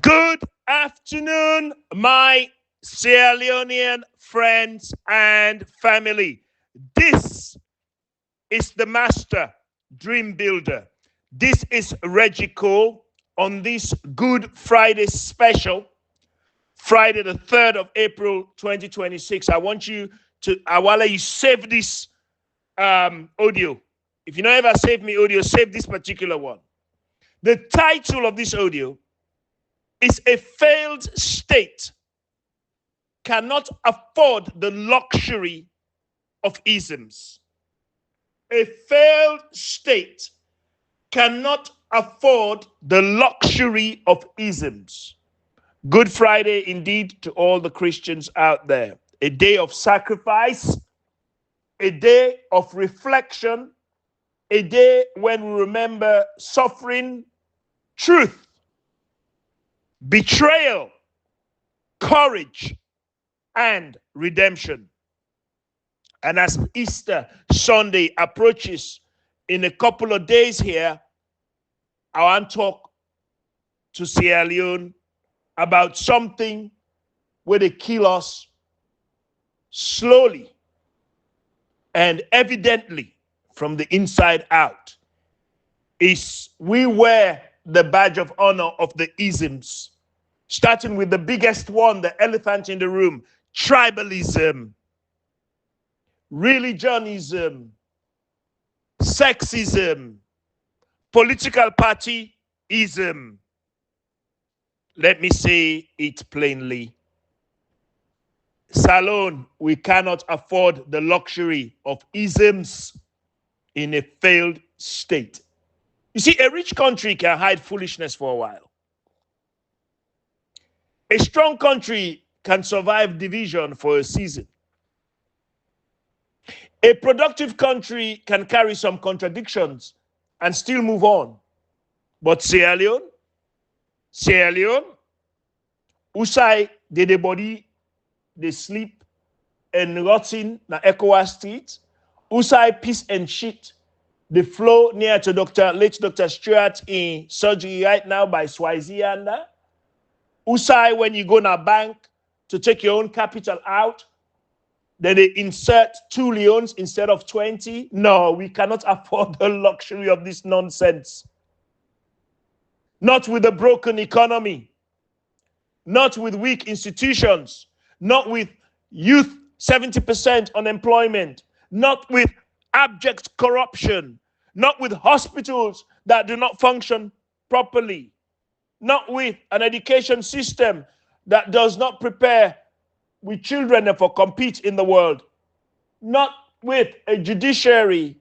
Good afternoon, my Sierra Leonean friends and family. This is the Master Dream Builder. This is Reggie Cole on this Good Friday special, Friday the 3rd of April 2026. I want you to, while you save this audio. If you don't ever save me audio, save this particular one. The title of this audio is A Failed State Cannot Afford the Luxury of Isms. A failed state cannot afford the luxury of isms. Good Friday indeed to all the Christians out there. A day of sacrifice, a day of reflection, a day when we remember suffering, truth, betrayal, courage, and redemption. And as Easter Sunday approaches in a couple of days here, I want to talk to Sierra Leone about something where they kill us slowly and evidently from the inside out. Is we wear the badge of honor of the isms, starting with the biggest one, the elephant in the room, tribalism, religionism, sexism, political partyism. Let me say it plainly. Salon, we cannot afford the luxury of isms in a failed state. You see, a rich country can hide foolishness for a while. A strong country can survive division for a season. A productive country can carry some contradictions and still move on. But Sierra Leone, Usai de body, they sleep and rotting na ECOWAS street. Usai peace and shit. The flow near to late Dr. Stewart in surgery right now by Swazianda. Usai, when you go to a bank to take your own capital out, then they insert 2 leons instead of 20. No, we cannot afford the luxury of this nonsense. Not with a broken economy. Not with weak institutions. Not with youth 70% unemployment. Not with abject corruption. Not with hospitals that do not function properly. Not with an education system that does not prepare with children for compete in the world. Not with a judiciary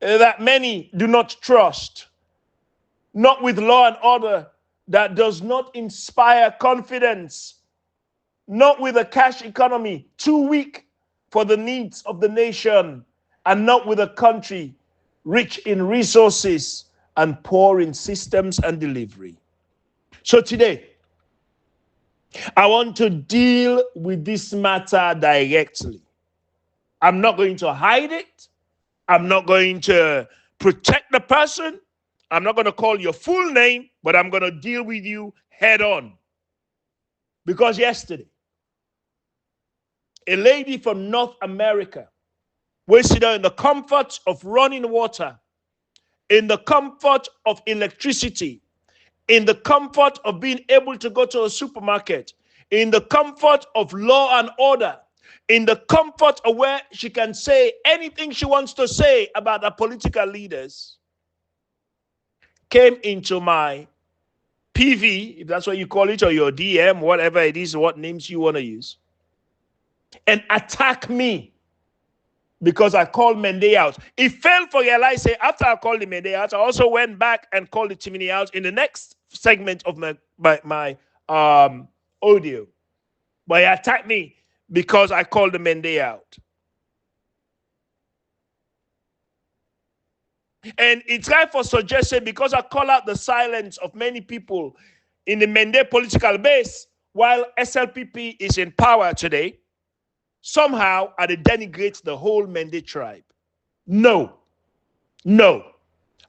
that many do not trust. Not with law and order that does not inspire confidence. Not with a cash economy too weak for the needs of the nation. And not with a country rich in resources and poor in systems and delivery. So today, I want to deal with this matter directly. I'm not going to hide it. I'm not going to protect the person. I'm not going to call your full name, but I'm going to deal with you head on. Because yesterday, a lady from North America wasted in the comfort of running water, in the comfort of electricity, in the comfort of being able to go to a supermarket, in the comfort of law and order, in the comfort of where she can say anything she wants to say about the political leaders, came into my PV, if that's what you call it, or your DM, whatever it is, what names you want to use, and attack me because I called Mende out. It failed for realize, say, after I called the Mende out, I also went back and called the Timini out in the next segment of my audio. But he attacked me because I called the Mende out. And it's right for suggestion because I call out the silence of many people in the Mende political base while SLPP is in power today. Somehow, I denigrate the whole Mende tribe. No,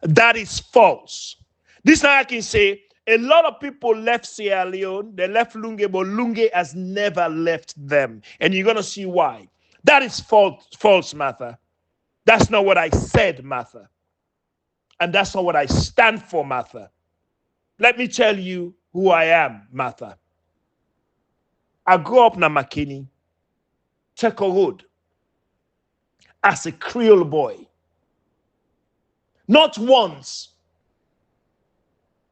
that is false. This now I can say A lot of people left Sierra Leone, they left Lunge, but Lunge has never left them. And you're going to see why. That is false, Martha. That's not what I said, Martha. And that's not what I stand for, Martha. Let me tell you who I am, Martha. I grew up in Makeni, Teko Road, as a Creole boy. Not once.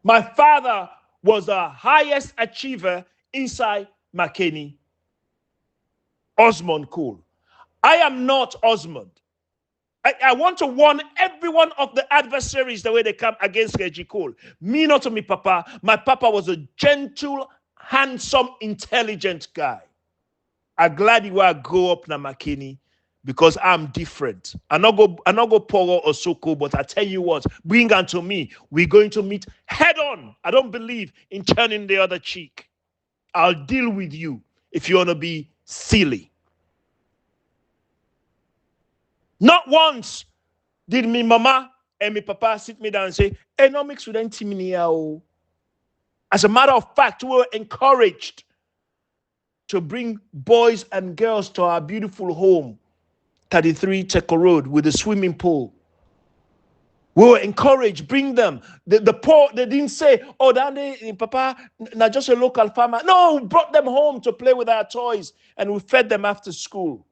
My father was the highest achiever inside Makeni. Osmond Cole. I am not Osmond. I want to warn every one of the adversaries the way they come against Reggie Cole. Me not to me papa. My papa was a gentle, handsome, intelligent guy. I'm glad you are grow up na Makeni because I'm different. I not go Poro or Soko, but I tell you what, bring unto me. We're going to meet head on. I don't believe in turning the other cheek. I'll deal with you if you want to be silly. Not once did me mama and me papa sit me down and say, hey, no mix with Timiniao. As a matter of fact, we were encouraged to bring boys and girls to our beautiful home, 33 Teko Road, with a swimming pool. We were encouraged, bring them. The poor, they didn't say, oh, Danny, Papa, not just a local farmer. No, we brought them home to play with our toys and we fed them after school.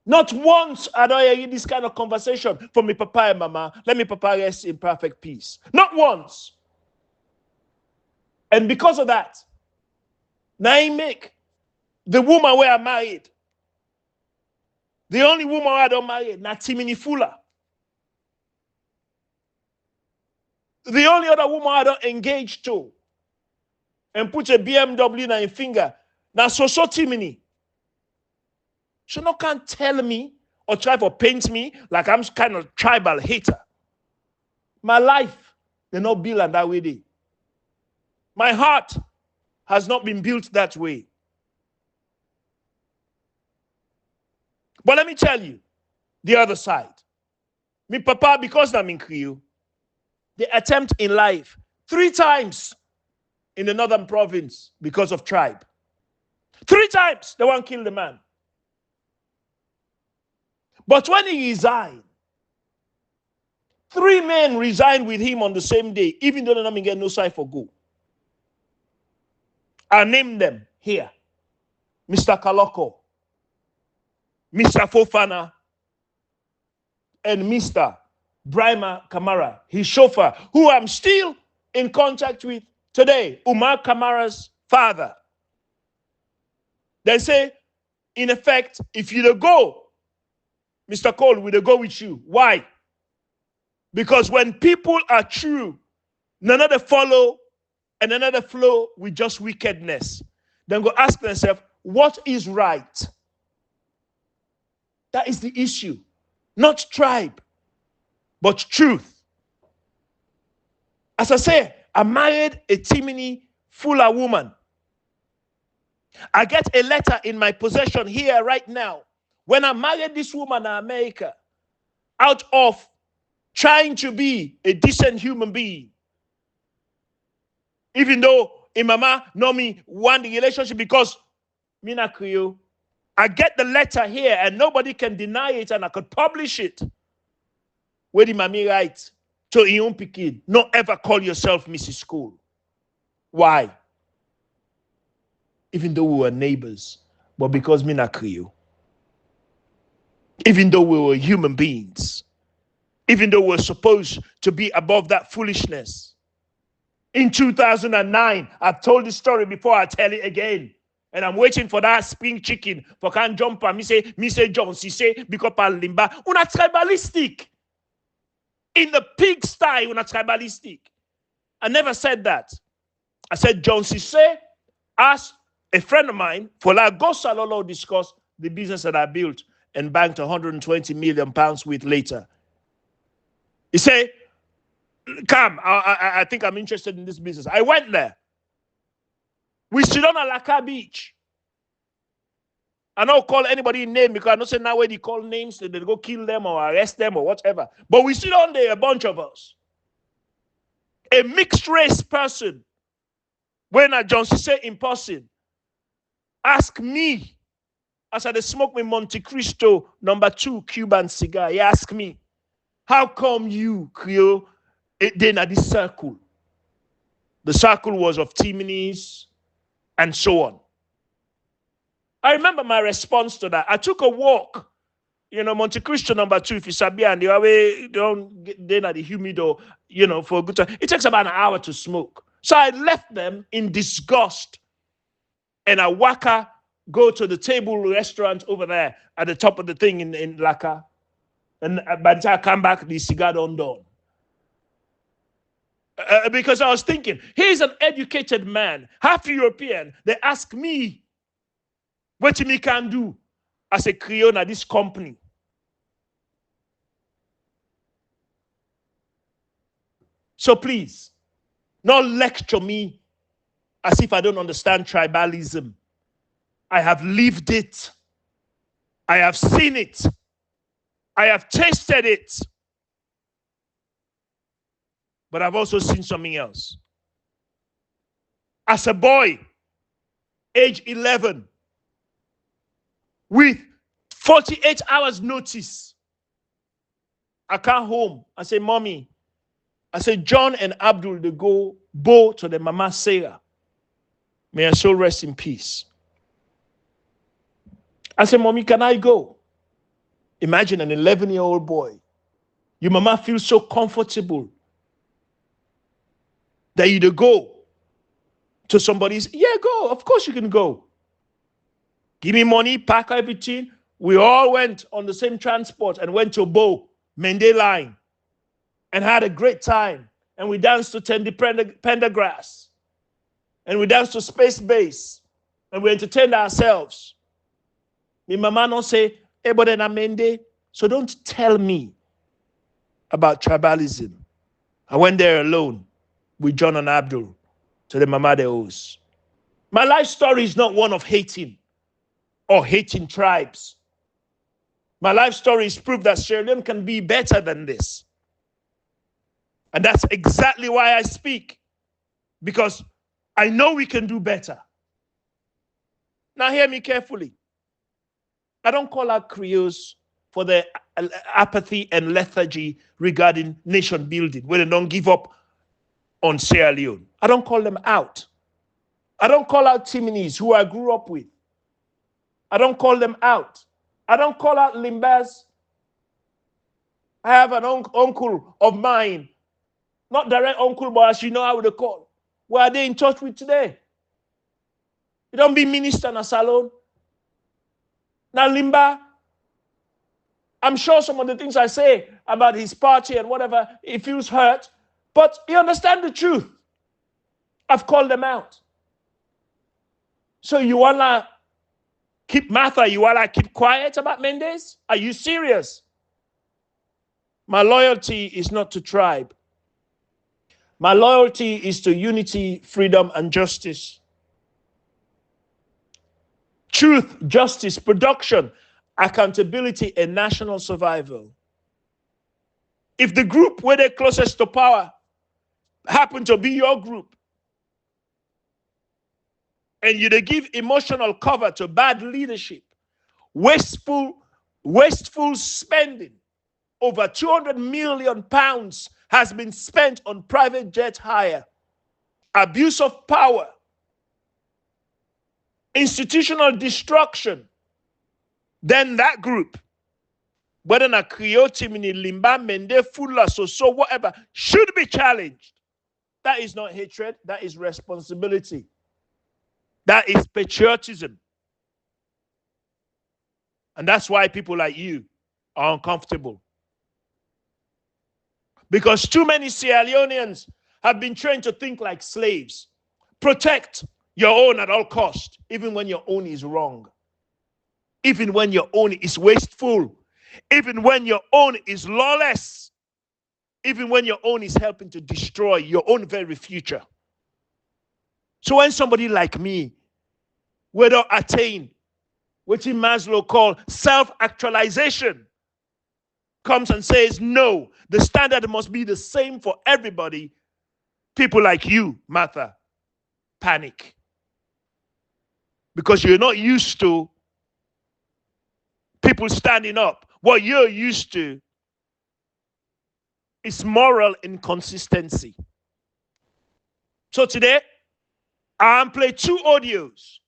Not once had I heard this kind of conversation from me papa and mama. Let me papa rest in perfect peace. Not once. And because of that, now I make the woman where I married, the only woman I don't marry, Natimini Fula. The only other woman I don't engage to and put a BMW in her finger, now so Timini. She no can't tell me or try to paint me like I'm kind of tribal hater. My life, they not built that way. My heart has not been built that way. But let me tell you, the other side. Me papa, because I'm in Creole, they attempt in life 3 times in the northern province because of tribe. 3 times they want to kill the man. But when he resigned, 3 men resigned with him on the same day, even though they don't get no side for go. I named them here. Mr. Kaloko, Mr. Fofana, and Mr. Brima Kamara, his chauffeur, who I'm still in contact with today, Umar Kamara's father. They say, in effect, if you don't go, Mr. Cole, we'll go with you. Why? Because when people are true, none of them follow and another flow with just wickedness. Then go ask themselves, what is right? That is the issue. Not tribe, but truth. As I say, I married a Timini Fula woman. I get a letter in my possession here right now. When I married this woman in America, out of trying to be a decent human being, even though mama know me want the relationship because me na Creole, I get the letter here and nobody can deny it and I could publish it. Where the mommy writes to Ion Pikin, not ever call yourself Mrs. Cole. Why? Even though we were neighbors, but because me na Creole. Even though we were human beings, even though we're supposed to be above that foolishness. In 2009, I've told this story before, I tell it again. And I'm waiting for that spring chicken for can jump and me say John, she say, because limba, una tribalistic. In the pigsty, una tribalistic. I never said that. I said, John, she say, ask a friend of mine for like go Salolo discuss the business that I built and banked 120 million pounds with later. He say, come, I think I'm interested in this business. I went there. We sit on Alaka Beach. I don't call anybody name because I don't say now when they call names, they go kill them or arrest them or whatever. But we sit on there, a bunch of us. a mixed race person, when I John say in person, ask me, as I smoke my Monte Cristo #2 Cuban cigar, he ask me, how come you, Creole, then at this circle? The circle was of Timinis and so on. I remember my response to that. I took a walk, Monte Cristo #2, if you sabi, and they don't get then at the humido, for a good time. It takes about an hour to smoke. So I left them in disgust. And I go to the table restaurant over there at the top of the thing in Laka. And by the time I come back, the cigar don't done. Because I was thinking, he's an educated man, half European. They ask me, what me can do as a Creole at this company? So please, not lecture me as if I don't understand tribalism. I have lived it. I have seen it. I have tasted it. But I've also seen something else. As a boy, age 11, with 48 hours notice, I come home. I say, Mommy, I say, John and Abdul, they go bow to the Mama Sarah. May her soul rest in peace. I say, Mommy, can I go? Imagine an 11-year-old boy. Your mama feels so comfortable that you to go to somebody's, yeah, go. Of course you can go. Give me money, pack everything. We all went on the same transport and went to Bo, Mende Line, and had a great time. And we danced to Tendi Pendergrass. And we danced to Space Base. And we entertained ourselves. My mama don't say, hey, but then I'm Mende. So don't tell me about tribalism. I went there alone with John and Abdul to the Mama de O's. My life story is not one of hating or hating tribes. My life story is proof that Sierra Leone can be better than this. And that's exactly why I speak. Because I know we can do better. Now hear me carefully. I don't call out Creoles for their apathy and lethargy regarding nation building, where they don't give up on Sierra Leone. I don't call them out. I don't call out Timinis, who I grew up with. I don't call them out. I don't call out Limbas. I have an uncle of mine, not direct uncle, but as you know, I would call. Where are they in touch with today? You don't be minister in a salon. Now, Limba, I'm sure some of the things I say about his party and whatever, he feels hurt, but he understands the truth. I've called them out. So you want to keep Martha, you want to keep quiet about Mendes? Are you serious? My loyalty is not to tribe. My loyalty is to unity, freedom, and justice. Truth, justice, production, accountability, and national survival. If the group where they're closest to power happen to be your group, and you they give emotional cover to bad leadership, wasteful spending, over 200 million pounds has been spent on private jet hire, abuse of power, institutional destruction, then that group, whether na Creole, Timini, Limba, Mende, Fula, so whatever, should be challenged. That is not hatred, that is responsibility. That is patriotism. And that's why people like you are uncomfortable. Because too many Sierra Leoneans have been trained to think like slaves. Protect your own at all costs, even when your own is wrong. Even when your own is wasteful. Even when your own is lawless. Even when your own is helping to destroy your own very future. So when somebody like me, whether attain what Maslow called self-actualization, comes and says, no, the standard must be the same for everybody, people like you, Martha, panic. Because you're not used to people standing up. What you're used to is moral inconsistency. So today, I'll play 2 audios.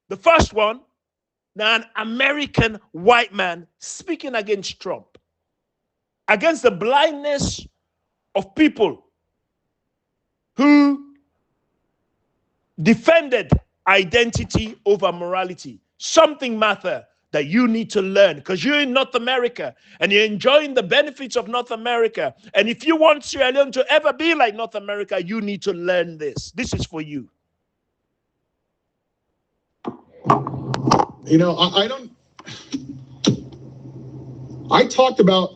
The first one, now an American white man speaking against Trump, against the blindness of people who defended identity over morality. Something, Martha, that you need to learn, because you're in North America and you're enjoying the benefits of North America. And if you want Sierra Leone to ever be like North America, you need to learn this. This is for you. You know, I talked about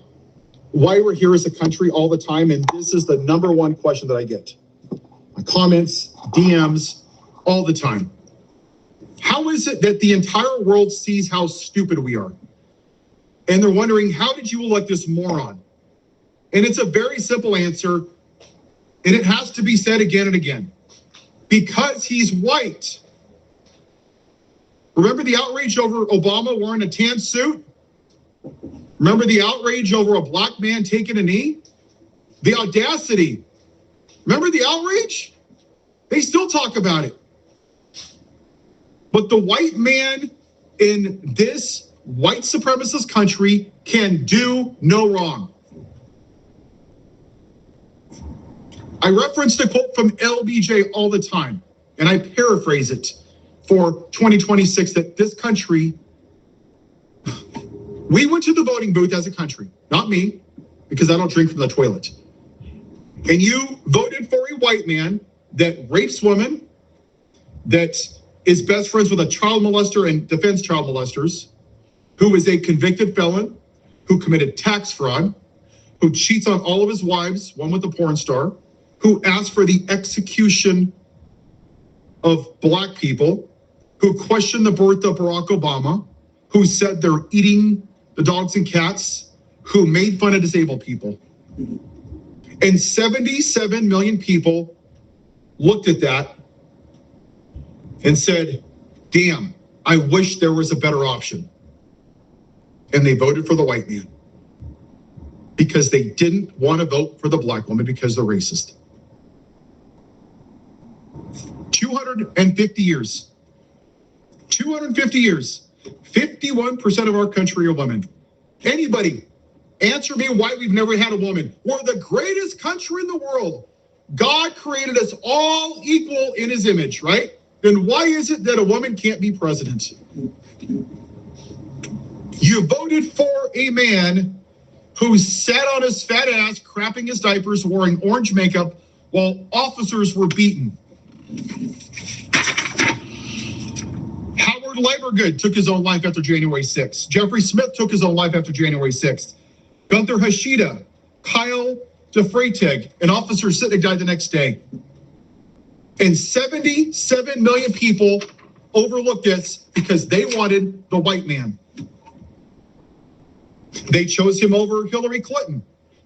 why we're here as a country all the time, and this is the #1 question that I get. My comments, DMs, all the time. How is it that the entire world sees how stupid we are? And they're wondering, how did you elect this moron? And it's a very simple answer, and it has to be said again and again. Because he's white. Remember the outrage over Obama wearing a tan suit? Remember the outrage over a black man taking a knee? The audacity. Remember the outrage? They still talk about it. But the white man in this white supremacist country can do no wrong. I reference a quote from LBJ all the time, and I paraphrase it for 2026, that this country, we went to the voting booth as a country, not me, because I don't drink from the toilet. And you voted for a white man that rapes women, that is best friends with a child molester and defends child molesters, who is a convicted felon, who committed tax fraud, who cheats on all of his wives, one with a porn star, who asked for the execution of black people, who questioned the birth of Barack Obama, who said they're eating the dogs and cats, who made fun of disabled people. And 77 million people looked at that and said, damn, I wish there was a better option. And they voted for the white man because they didn't want to vote for the black woman because they're racist. 250 years. 250 years. 51% of our country are women. Anybody, answer me why we've never had a woman. We're the greatest country in the world. God created us all equal in his image, right? Then why is it that a woman can't be president? You voted for a man who sat on his fat ass, crapping his diapers, wearing orange makeup while officers were beaten. Howard Leibergood took his own life after January 6th. Jeffrey Smith took his own life after January 6th. Gunther Hashida, Kyle DeFreitig, an officer Sitnik died the next day. And 77 million people overlooked this because they wanted the white man. They chose him over Hillary Clinton.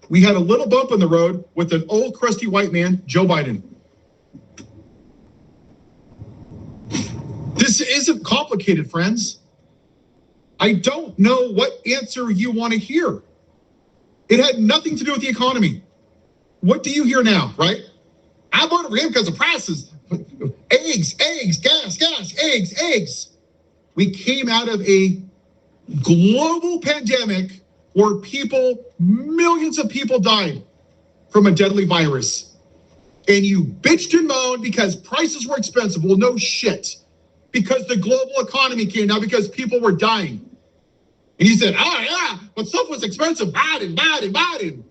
We had a little bump in the road with an old crusty white man, Joe Biden. This isn't complicated, friends. I don't know what answer you want to hear. It had nothing to do with the economy. What do you hear now, right? I voted for him because of prices. Eggs, gas, eggs. We came out of a global pandemic where millions of people died from a deadly virus. And you bitched and moaned because prices were expensive. Well, no shit. Because the global economy came down because people were dying. And you said, oh yeah, but stuff was expensive, Biden.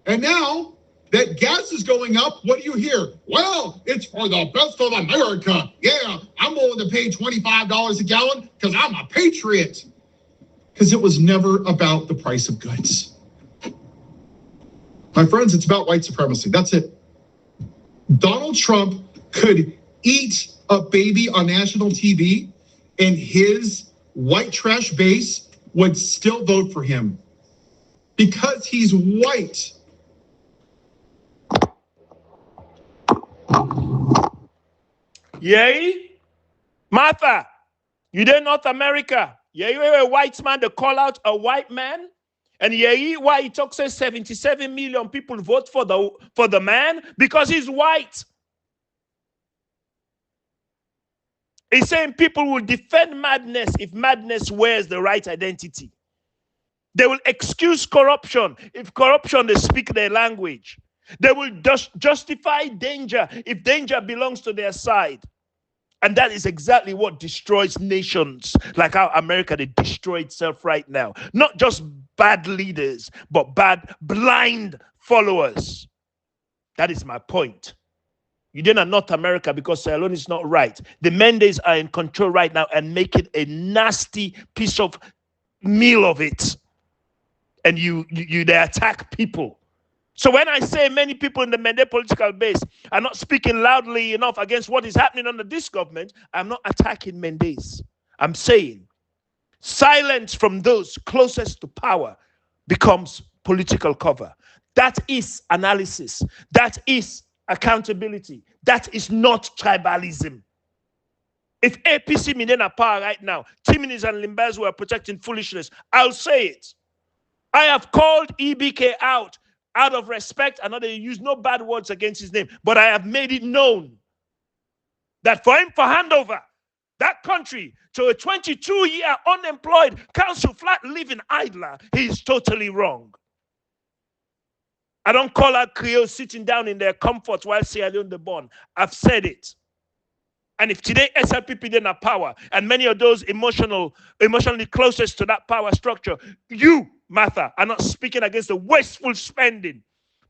And now that gas is going up, what do you hear? Well, it's for the best of America. Yeah, I'm willing to pay $25 a gallon because I'm a patriot. Because it was never about the price of goods. My friends, it's about white supremacy. That's it. Donald Trump could eat a baby on national TV and his white trash base would still vote for him because he's white. Yeah, Martha, you there North America. Yeah, you a white man to call out a white man. And yeah, why he talks says 77 million people vote for the man because he's white. He's saying people will defend madness if madness wears the right identity. They will excuse corruption if corruption they speak their language. They will justify danger if danger belongs to their side. And that is exactly what destroys nations, like how America, they destroy itself right now. Not just bad leaders, but bad, blind followers. That is my point. You didn't North America because Sierra Leone is not right. The Mendes are in control right now and making a nasty piece of meal of it. And they attack people. So when I say many people in the Mende political base are not speaking loudly enough against what is happening under this government, I'm not attacking Mendes. I'm saying silence from those closest to power becomes political cover. That is analysis. That is accountability. That is not tribalism. If APC Minena power right now, Timinis and Limbazo are protecting foolishness, I'll say it. I have called EBK out of respect. I know they use no bad words against his name, but I have made it known that for him to hand over that country to a 22-year unemployed council flat living idler, he is totally wrong. I don't call out Creole sitting down in their comfort while Sierra Leone the born. I've said it. And if today SLPP didn't have power, and many of those emotionally closest to that power structure, you, Martha, are not speaking against the wasteful spending,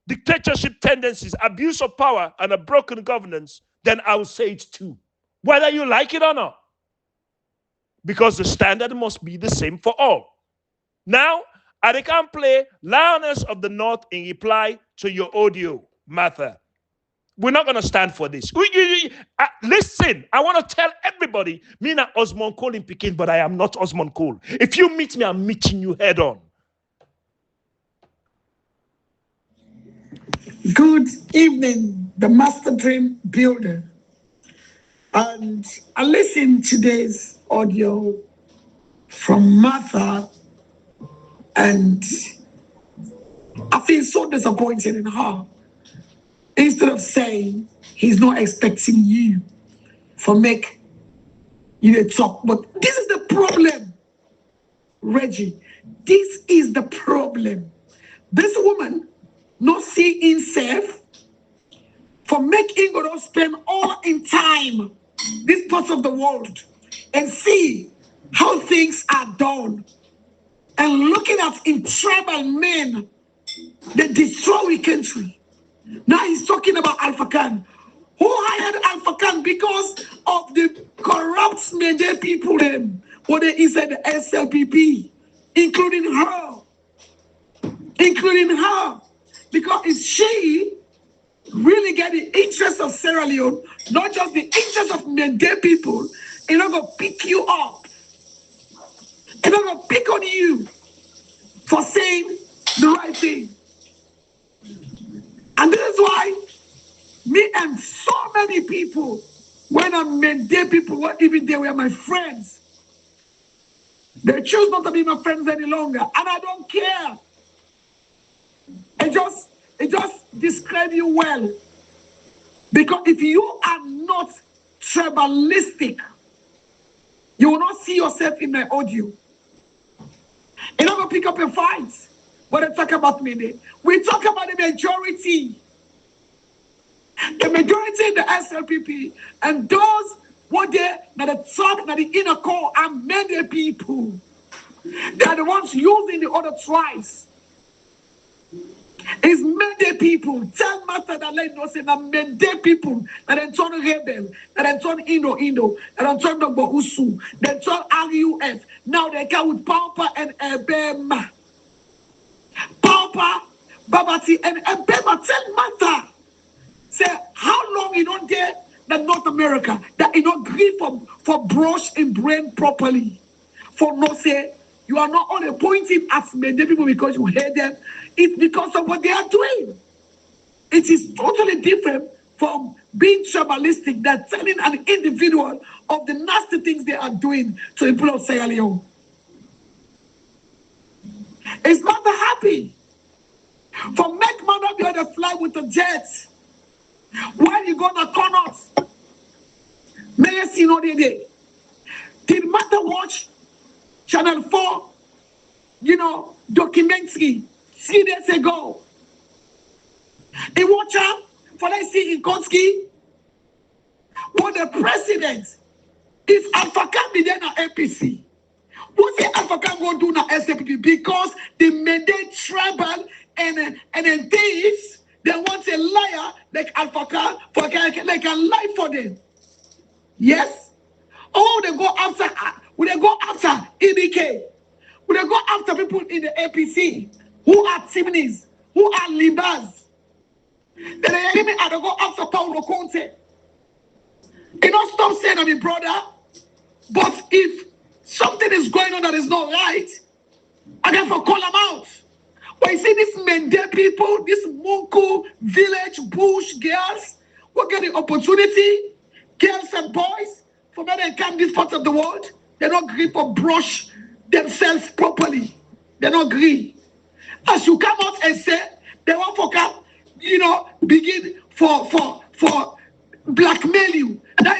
dictatorship tendencies, abuse of power, and a broken governance, then I will say it too, whether you like it or not. Because the standard must be the same for all. Now, I can play Lioness of the North in reply to your audio, Martha. We're not going to stand for this. Listen, I want to tell everybody, me not Osmond Cole in Peking, but I am not Osmond Cole. If you meet me, I'm meeting you head on. Good evening, the Master Dream Builder. And I listened to today's audio from Martha, and I feel so disappointed in her. Instead of saying he's not expecting you for make you to talk. But this is the problem, Reggie. This is the problem. This woman not seeing safe for making God spend all in time this part of the world and see how things are done. And looking at in tribal men that destroy the country. Now he's talking about Alpha Khan. Who hired Alpha Khan because of the corrupt Mende people then? What they said the SLPP, including her. Because if she really get the interest of Sierra Leone, not just the interest of Mende people, it's not going to pick you up. It's not going to pick on you for saying the right thing. And this is why me and so many people, when I met their people, even they were my friends, they choose not to be my friends any longer. And I don't care. It just describes you well. Because if you are not tribalistic, you will not see yourself in my audio. You're not going to pick up a fight. When I talk about me, we talk about the majority. The majority in the SLPP, and those who there that the top, that the inner core are many people. They are the ones using the other tribes. It's many people. Tell Master that let us say that many people that then turn rebel, that then turn Indo, that then turn Dogbo Usu, then turn RUF. Now they come with Pampa and Ebema. Papa, Babati, and Ebema. Tell Master. Say, how long you don't get that North America, that you don't agree for brush and brain properly. For not say, you are not only pointing at many people because you hate them, it's because of what they are doing. It is totally different from being tribalistic, they're telling an individual of the nasty things they are doing to the people of Sierra Leone. It's not that happy. For make man up here to fly with the jets. Why you gonna come out? May I see no day? Did Mother watch Channel 4, documentary 3 days ago? He watch her for let's see in Konski. But the president is Alpha be there na APC. What's the Alpha going to do na SAPP? Because they made it tribal and then thieves, they want a liar like Alpha for like a lie for them. Yes? Oh, they go after EBK? Will they go after people in the APC who are Timinis, who are Libas? Then they even had to go after Paulo Conte. You don't stop saying I'm a brother, but if something is going on that is not right, I got to call them out. But you see these Mende people, these Munku village bush girls, who get the opportunity, girls and boys, from where they come this part of the world, they don't agree for brush themselves properly. They don't agree. As you come out and say, they want for come, begin for blackmail you. Now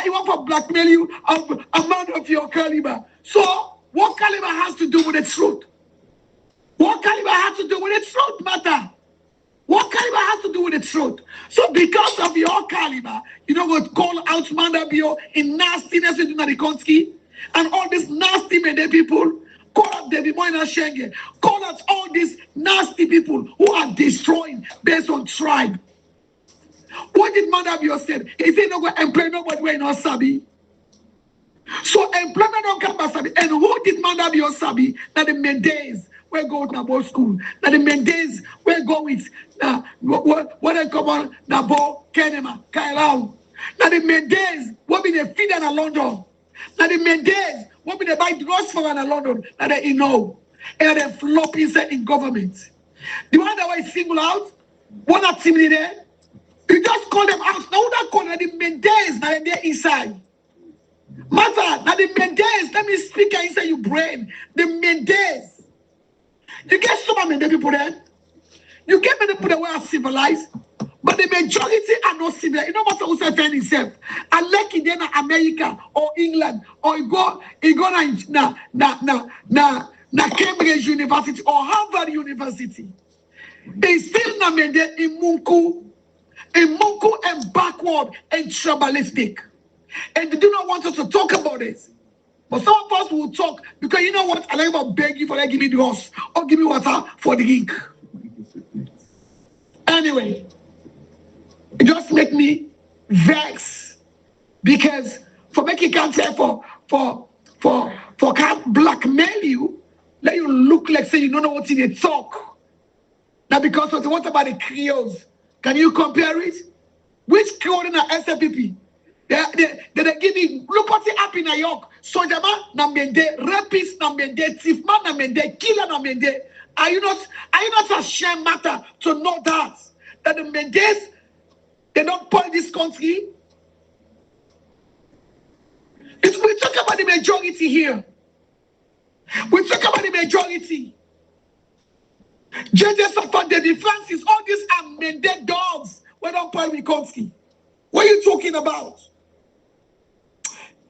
you want for blackmail you a man of your caliber. So what caliber has to do with the truth? What caliber has to do with the truth matter? What caliber has to do with the truth? So because of your caliber, you don't go call out Mandabio in nastiness in Nadikonski and all these nasty Mende people, call out David Moina Shenge, call out all these nasty people who are destroying based on tribe. What did Mandabio say? He said no go employ nobody where not sabi. So employment don't come by sabi. And who did Mandabio sabi? Now the Mendes we go to both school. Now the Mendes we go with what they come on Nabo Kenema Kairao. Now the Mendes what be the feed in London. Now the Mendes what be the buy drugs for in London. Now they and they flop inside in government. The one that was single out, one not team there. You just call them out. Now that call the Mendes now they're inside. Mother, now the Mendes, let me speak inside your brain. The Mendes. You get some Mende people there. You get many people that were civilized, but the majority are not civilized. You know what I say himself? Unless in America or England or you go na Cambridge University or Harvard University. They still na Mende in Munku and backward and tribalistic. And they do not want us to talk about this. But some of us will talk because you know what? I like to beg you for like give me the horse or give me water for the drink. Anyway, it just make me vex because for making can't for can't blackmail you, let you look like say you don't know what they talk. Now because of what about the Creoles? Can you compare it? Which Creole in the SLPP? They give me look what happened in New York. Soldier man na Mende, rapist na Mende, thief man na Mende, killer na Mende. Are you not ashamed matter to know that the Mendes they don't point this country? We talk about the majority here. We talk about the majority. Judges support the defenses. All these are Mende dogs. We don't point Wikonski. What are you talking about?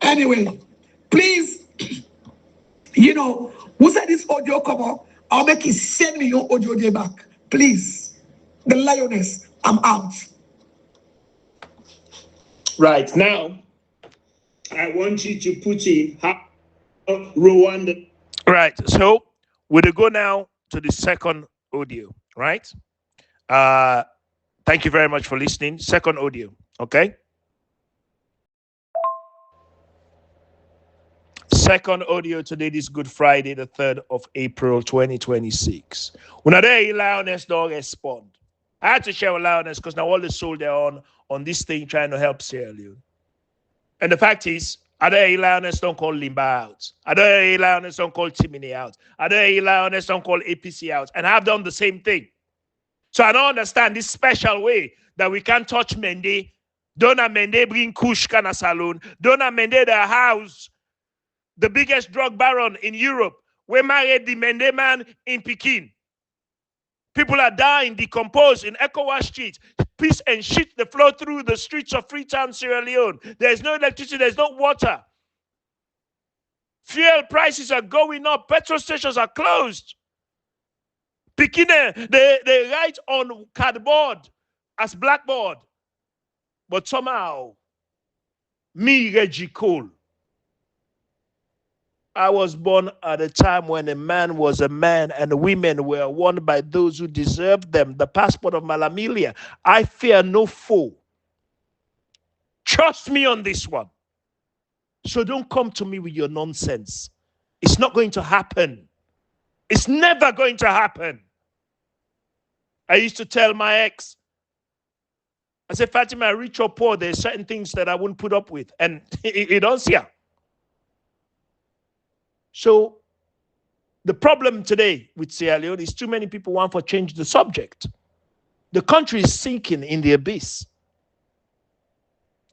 Anyway, please, who said this audio come up? I'll make you send me your audio day back. Please. The lioness, I'm out. Right now, I want you to put in Rwanda. Right, so we'll go now to the second audio, right? Thank you very much for listening. Second audio, okay? Second audio today, this Good Friday, the 3rd of April, 2026. When I day Lioness don't respond. I had to share with Lioness because now all the soul they're on this thing trying to help Sierra Leone. And the fact is, I don't Lioness don't call Limba out. I don't Lioness don't call Timini out. I don't Lioness don't call APC out. And I've done the same thing. So I don't understand this special way that we can't touch Mende. Dona Mende bring Kush Kana Salon. Dona Mende, the house, the biggest drug baron in Europe. We married the Mende man in Pekin. People are dying, decomposed in ECOWAS streets. Piss and shit the flow through the streets of Freetown, Sierra Leone. There's no electricity, there's no water. Fuel prices are going up. Petrol stations are closed. Pekin, they write on cardboard as blackboard. But somehow, me, Reggie Cole, I was born at a time when a man was a man and women were won by those who deserved them. The passport of Malamilia. I fear no foe. Trust me on this one. So don't come to me with your nonsense. It's not going to happen. It's never going to happen. I used to tell my ex, I said, Fatima, rich or poor, there's certain things that I wouldn't put up with. And it don't see her. So the problem today with Sierra Leone is too many people want to change the subject. The country is sinking in the abyss.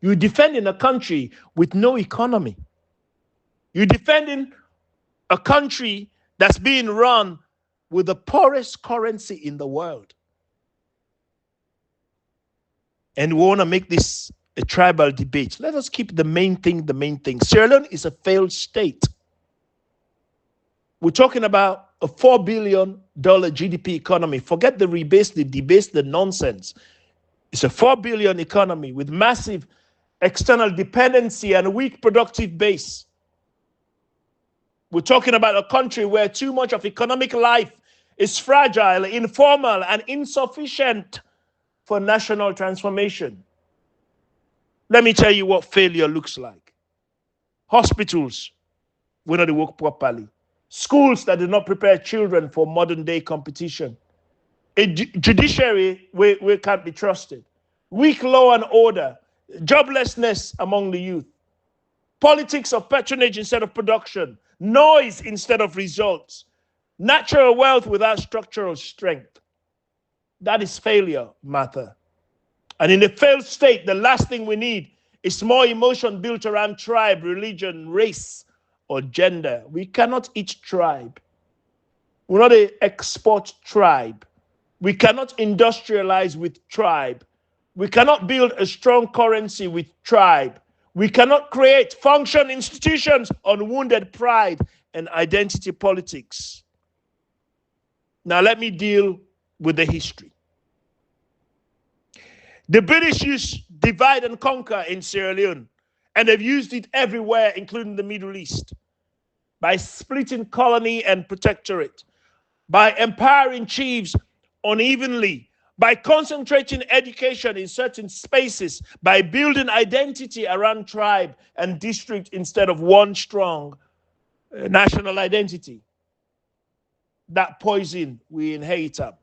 You're defending a country with no economy. You're defending a country that's being run with the poorest currency in the world. And we want to make this a tribal debate. Let us keep the main thing the main thing. Sierra Leone is a failed state. We're talking about a $4 billion GDP economy. Forget the rebase, the debase, the nonsense. It's a $4 billion economy with massive external dependency and a weak productive base. We're talking about a country where too much of economic life is fragile, informal, and insufficient for national transformation. Let me tell you what failure looks like. Hospitals, we not work properly. Schools that do not prepare children for modern day competition. A judiciary we can't be trusted. Weak law and order. Joblessness among the youth. Politics of patronage instead of production. Noise instead of results. Natural wealth without structural strength. That is failure, Martha. And in a failed state, the last thing we need is more emotion built around tribe, religion, race, or gender. We cannot eat tribe. We're not an export tribe. We cannot industrialize with tribe. We cannot build a strong currency with tribe. We cannot create function institutions on wounded pride and identity politics. Now let me deal with the history. The British used divide and conquer in Sierra Leone, and they've used it everywhere, including the Middle East, by splitting colony and protectorate, by empowering chiefs unevenly, by concentrating education in certain spaces, by building identity around tribe and district instead of one strong national identity. That poison we inherit up.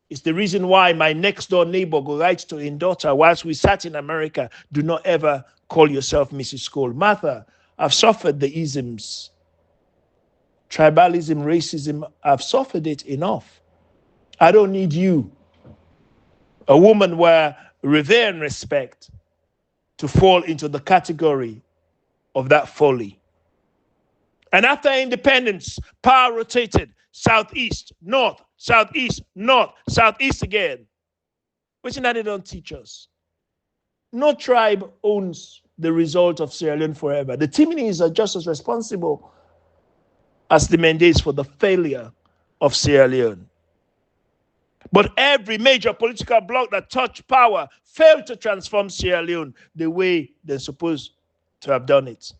It's the reason why my next door neighbor go right to his daughter whilst we sat in America, do not ever call yourself Mrs. Cole. Martha, I've suffered the isms. Tribalism, racism, I've suffered it enough. I don't need you, a woman where revere and respect, to fall into the category of that folly. And after independence, power rotated southeast, north, southeast, north, southeast again. Which that they don't teach us. No tribe owns the result of Sierra Leone forever. The Timinis are just as responsible as the Mendes for the failure of Sierra Leone. But every major political bloc that touched power failed to transform Sierra Leone the way they're supposed to have done it.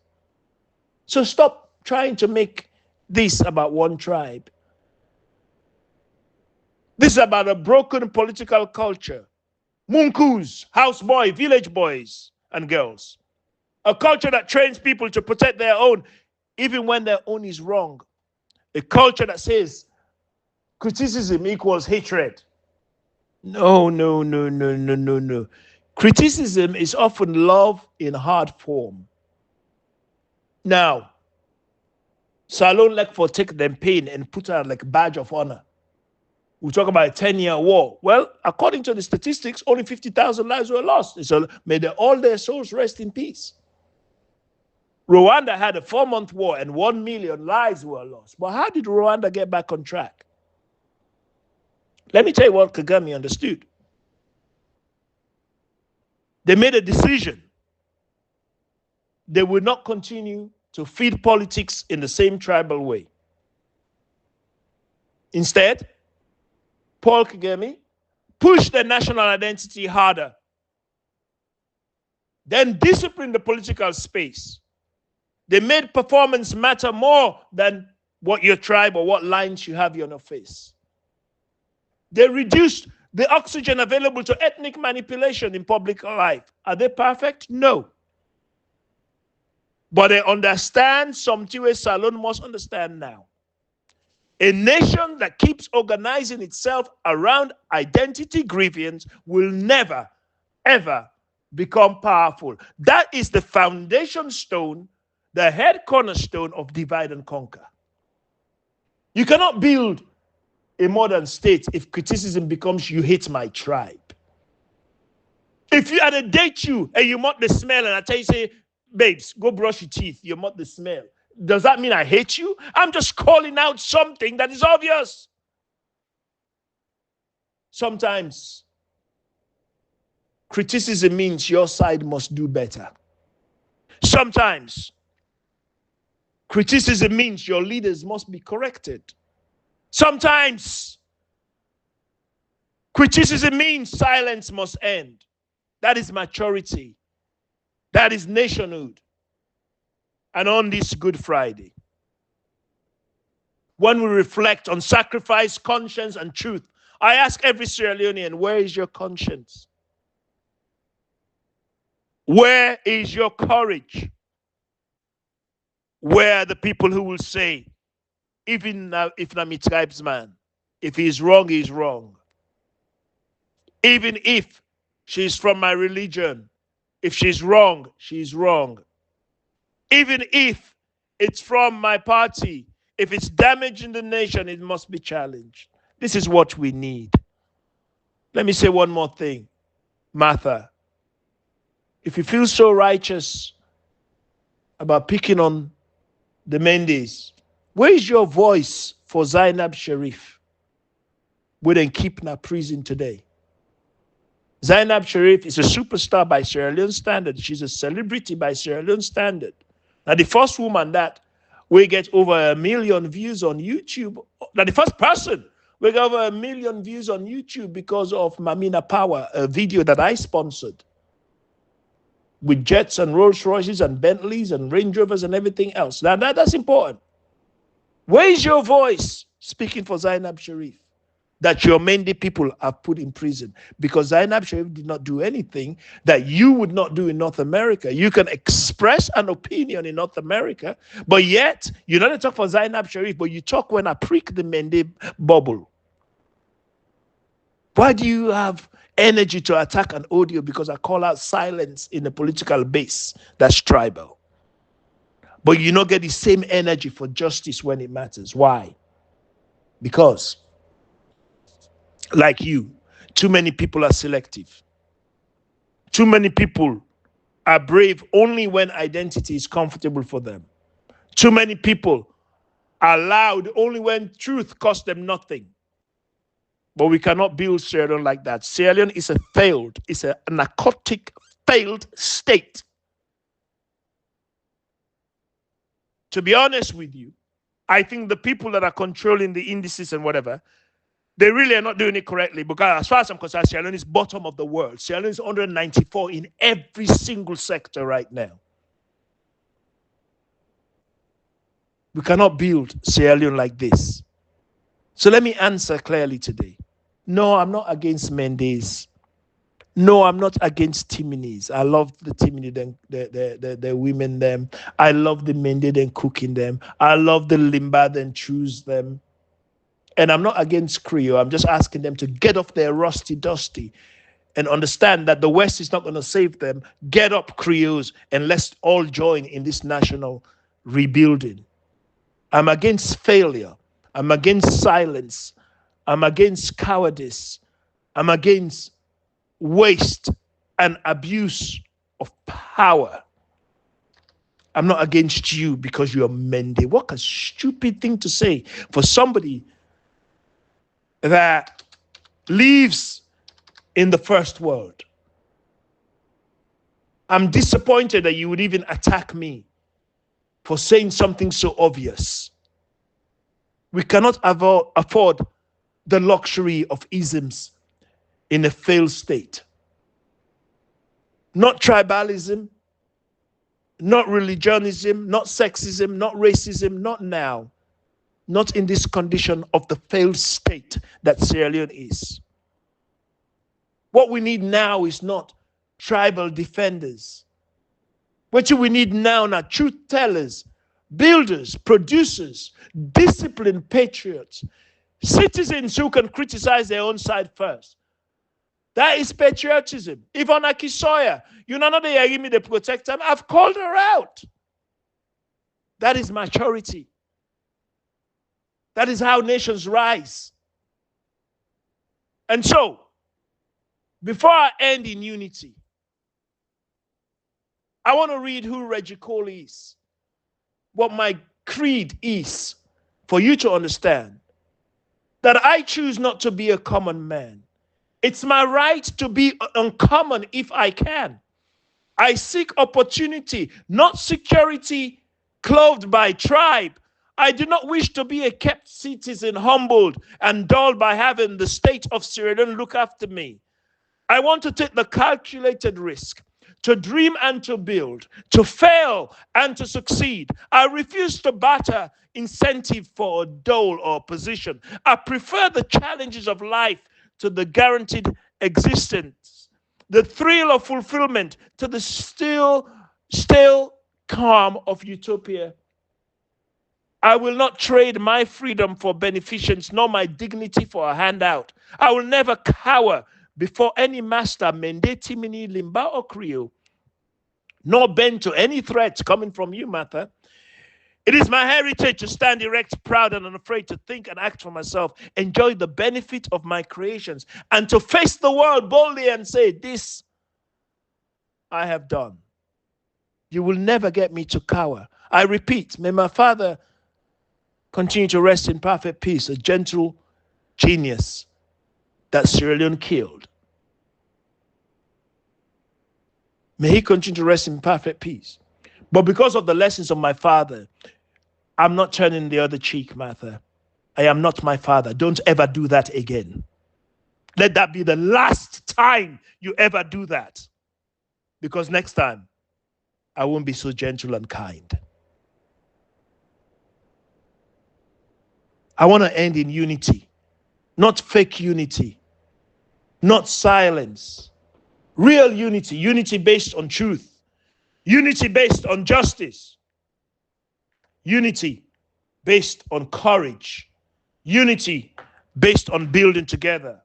So stop trying to make this about one tribe. This is about a broken political culture. Munkus, houseboy, village boys and girls. A culture that trains people to protect their own, even when their own is wrong. A culture that says criticism equals hatred. No. Criticism is often love in hard form. Now, Salon like for take them pain and put her like badge of honor. We talk about a 10-year war. Well, according to the statistics, only 50,000 lives were lost. So may all their souls rest in peace. Rwanda had a 4-month war and 1 million lives were lost. But how did Rwanda get back on track? Let me tell you what Kagame understood. They made a decision. They would not continue to feed politics in the same tribal way. Instead, Paul Kagame pushed their national identity harder, then disciplined the political space. They made performance matter more than what your tribe or what lines you have on your face. They reduced the oxygen available to ethnic manipulation in public life. Are they perfect? No. But they understand, Somtiwe Salon must understand now. A nation that keeps organizing itself around identity grievance will never, ever become powerful. That is the foundation stone, the head cornerstone of divide and conquer. You cannot build a modern state if criticism becomes you hate my tribe. If you had a date you and you want the smell and I tell you, say, babes, go brush your teeth, you want the smell. Does that mean I hate you? I'm just calling out something that is obvious. Sometimes criticism means your side must do better. Sometimes criticism means your leaders must be corrected. Sometimes criticism means silence must end. That is maturity. That is nationhood. And on this Good Friday, when we reflect on sacrifice, conscience, and truth, I ask every Sierra Leonean, where is your conscience? Where is your courage? Where are the people who will say, even if Nami tribesman, if he is wrong, he is wrong. Even if she's from my religion, if she's wrong, she's wrong. Even if it's from my party, if it's damaging the nation, it must be challenged. This is what we need. Let me say one more thing. Martha, if you feel so righteous about picking on the Mendes, where is your voice for Zainab Sharif? We didn't keep in a prison today. Zainab Sharif is a superstar by Sierra Leone standard. She's a celebrity by Sierra Leone standard. Now, the first woman that we get over 1 million views on YouTube, now the first person we got over 1 million views on YouTube because of Mamina Power, a video that I sponsored with jets and Rolls Royces and Bentleys and Range Rovers and everything else. Now, that's important. Where is your voice speaking for Zainab Sharif that your Mende people have put in prison? Because Zainab Sharif did not do anything that you would not do in North America. You can express an opinion in North America, but yet you don't talk for Zainab Sharif, but you talk when I prick the Mende bubble. Why do you have energy to attack an audio because I call out silence in the political base that's tribal? But you don't get the same energy for justice when it matters. Why? Because, like you, too many people are selective. Too many people are brave only when identity is comfortable for them. Too many people are loud only when truth costs them nothing. But we cannot build Sierra Leone like that. Sierra Leone is a narcotic failed state. To be honest with you, I think the people that are controlling the indices and whatever, they really are not doing it correctly, because as far as I'm concerned, Sierra Leone is bottom of the world. Sierra Leone is 194 in every single sector right now. We cannot build Sierra Leone like this. So let me answer clearly today. No, I'm not against Mendes. No, I'm not against Timinis. I love the Timini, the women them. I love the Mende them cooking them. I love the Limba them choose them. And I'm not against Creole. I'm just asking them to get off their rusty dusty and understand that the West is not going to save them. Get up, Creoles, and let's all join in this national rebuilding. I'm against failure. I'm against silence. I'm against cowardice. I'm against waste and abuse of power. I'm not against you because you're Mende. What a stupid thing to say for somebody that lives in the first world. I'm disappointed that you would even attack me for saying something so obvious. We cannot afford the luxury of isms in a failed state. Not tribalism, not religionism, not sexism, not racism, not now. Not in this condition of the failed state that Sierra Leone is. What we need now is not tribal defenders. What we need now are truth tellers, builders, producers, disciplined patriots, citizens who can criticize their own side first. That is patriotism. Yvonne Akisoya, you know, they give me the protector. I've called her out. That is maturity. That is how nations rise. And so, before I end in unity, I want to read who Reggie Cole is, what my creed is, for you to understand that I choose not to be a common man. It's my right to be uncommon if I can. I seek opportunity, not security clothed by tribe. I do not wish to be a kept citizen, humbled and dulled by having the state of Sierra Leone look after me. I want to take the calculated risk, to dream and to build, to fail and to succeed. I refuse to barter incentive for a dole or position. I prefer the challenges of life to the guaranteed existence, the thrill of fulfillment to the still calm of utopia. I will not trade my freedom for beneficence, nor my dignity for a handout. I will never cower before any master, Mende, Timini, Limba, or Creole, nor bend to any threats coming from you, Martha. It is my heritage to stand erect, proud, and unafraid to think and act for myself, enjoy the benefit of my creations, and to face the world boldly and say, this I have done. You will never get me to cower. I repeat, may my father continue to rest in perfect peace, a gentle genius that Sierra Leone killed. May he continue to rest in perfect peace. But because of the lessons of my father, I'm not turning the other cheek, Martha. I am not my father. Don't ever do that again. Let that be the last time you ever do that. Because next time, I won't be so gentle and kind. I want to end in unity, not fake unity, not silence. Real unity, unity based on truth, unity based on justice, unity based on courage, unity based on building together.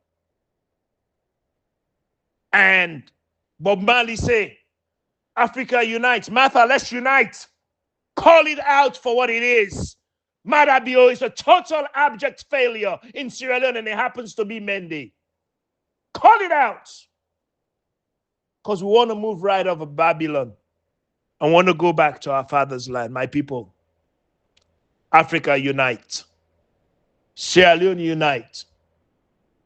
And Bob Marley say, Africa unites. Martha, let's unite. Call it out for what it is. Madabio is a total abject failure in Sierra Leone, and it happens to be Mende. Call it out. Because we want to move right over Babylon and want to go back to our father's land. My people, Africa unite. Sierra Leone unite.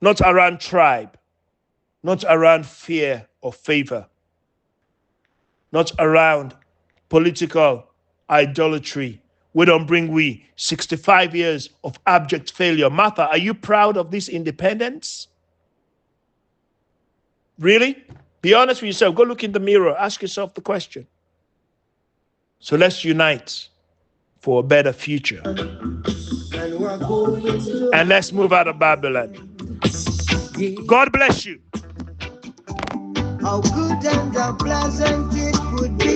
Not around tribe, not around fear or favor, not around political idolatry. We don't bring 65 years of abject failure. Martha, are you proud of this independence? Really? Be honest with yourself. Go look in the mirror. Ask yourself the question. So let's unite for a better future. And let's move out of Babylon. God bless you. How good and how pleasant it would be